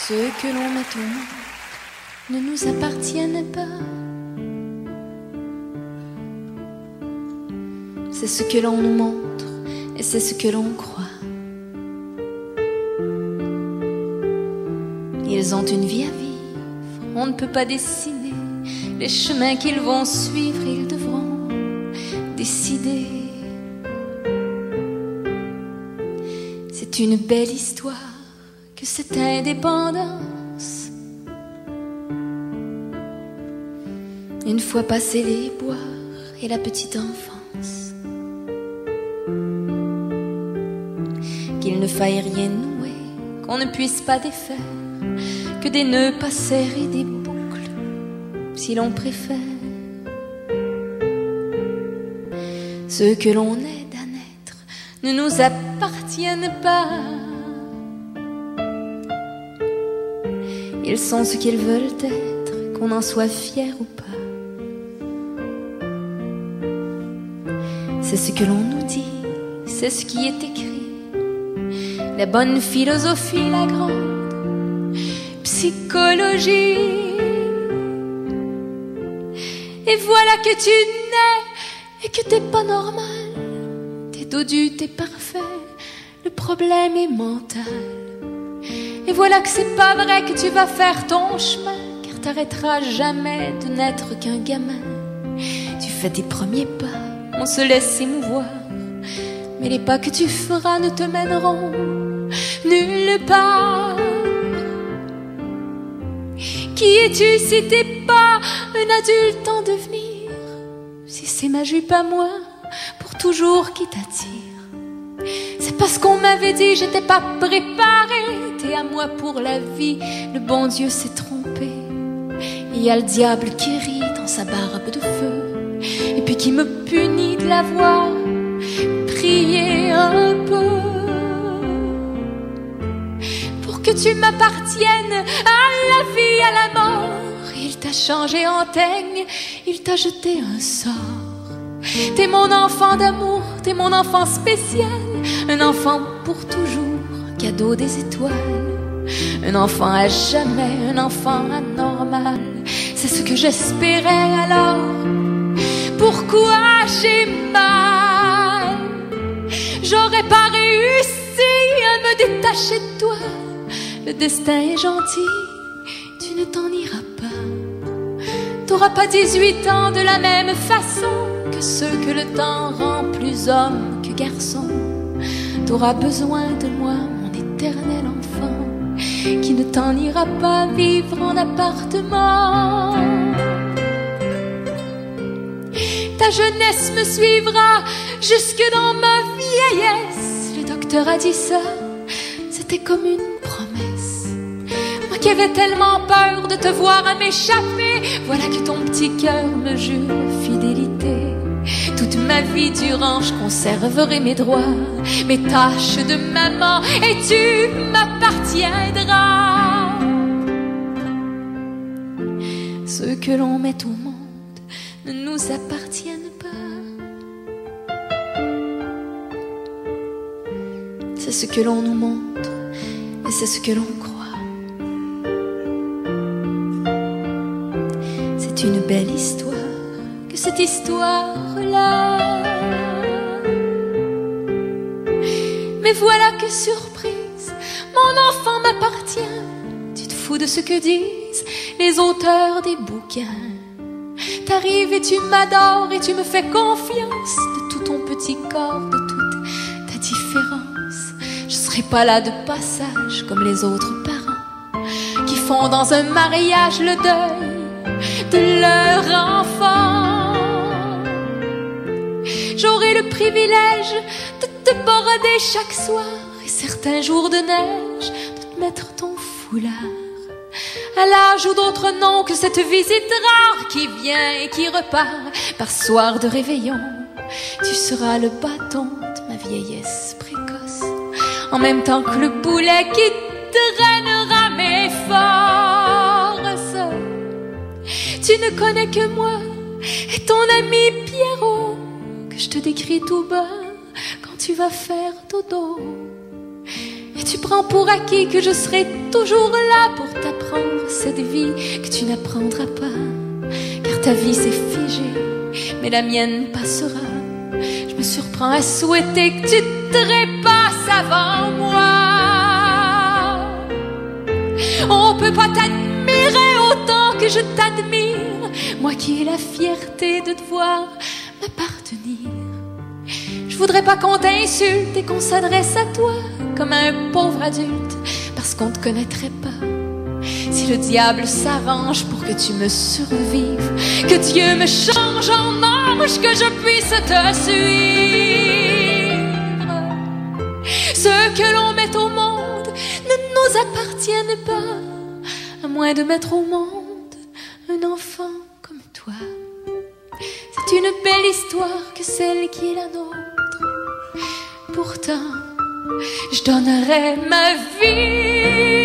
Ce que l'on met au monde ne nous appartiennent pas. C'est ce que l'on nous montre et c'est ce que l'on croit. Ils ont une vie à vivre, on ne peut pas dessiner les chemins qu'ils vont suivre, ils devront décider. C'est une belle histoire que cette indépendance. Une fois passé les bois et la petite enfance, qu'il ne faille rien nouer, qu'on ne puisse pas défaire, que des nœuds pas serrés, des boucles, si l'on préfère. Ce que l'on aide à naître ne nous appartiennent pas. Ils sont ce qu'ils veulent être, qu'on en soit fier ou pas. C'est ce que l'on nous dit, c'est ce qui est écrit. La bonne philosophie, la grande psychologie. Et voilà que tu nais et que t'es pas normal. T'es dodu, t'es parfait, le problème est mental. Et voilà que c'est pas vrai que tu vas faire ton chemin, car t'arrêteras jamais de n'être qu'un gamin. Tu fais tes premiers pas, on se laisse émouvoir, mais les pas que tu feras ne te mèneront nulle part. Qui es-tu si t'es pas un adulte en devenir? Si c'est ma jupe à moi, pour toujours qui t'attire, c'est parce qu'on m'avait dit j'étais pas préparée. T'es à moi pour la vie, le bon Dieu s'est trompé. Il y a le diable qui rit dans sa barbe de feu, et puis qui me punit de l'avoir prié un peu. Pour que tu m'appartiennes à la vie, à la mort, il t'a changé en teigne, il t'a jeté un sort. T'es mon enfant d'amour, t'es mon enfant spécial, un enfant pour toujours, cadeau des étoiles. Un enfant à jamais, un enfant anormal, c'est ce que j'espérais alors. Pourquoi j'ai mal? J'aurais pas réussi à me détacher de toi. Le destin est gentil, tu ne t'en iras pas. T'auras pas 18 ans de la même façon que ceux que le temps rend plus homme que garçon. T'auras besoin de moi, mon éternel enfant, qui ne t'en ira pas vivre en appartement. Ta jeunesse me suivra jusque dans ma vieillesse. Le docteur a dit ça, c'était comme une promesse. Moi qui avais tellement peur de te voir à m'échapper, voilà que ton petit cœur me jure fidélité. Toute ma vie durant, je conserverai mes droits, mes tâches de maman, et tu m'appartiendras. Ce que l'on met au monde ne nous appartiennent pas. C'est ce que l'on nous montre et c'est ce que l'on croit. C'est une belle histoire que cette histoire-là. Mais voilà que surprise, mon enfant m'appartient. Tu te fous de ce que disent les auteurs des bouquins. T'arrives et tu m'adores et tu me fais confiance. De tout ton petit corps, de toute ta différence, je serai pas là de passage comme les autres parents qui font dans un mariage le deuil de leur enfant. J'aurai le privilège de te border chaque soir et certains jours de neige de te mettre ton foulard. À l'âge ou d'autres noms que cette visite rare qui vient et qui repart par soir de réveillon, tu seras le bâton de ma vieillesse précoce, en même temps que le boulet qui drainera mes forces. Tu ne connais que moi et ton ami Pierrot, que je te décris tout bas quand tu vas faire dodo. Et tu prends pour acquis que je serai toujours là pour t'apprendre cette vie que tu n'apprendras pas. Car ta vie s'est figée, mais la mienne passera. Je me surprends à souhaiter que tu te trépasses avant moi. On peut pas t'admirer autant que je t'admire, moi qui ai la fierté de te voir m'appartenir. Je voudrais pas qu'on t'insulte et qu'on s'adresse à toi comme à un pauvre adulte, parce qu'on te connaîtrait pas. Si le diable s'arrange pour que tu me survives, que Dieu me change en ange, que je puisse te suivre. Ce que l'on met au monde ne nous appartienne pas, à moins de mettre au monde un enfant comme toi. C'est une belle histoire que celle qui est la nôtre. Pourtant, je donnerais ma vie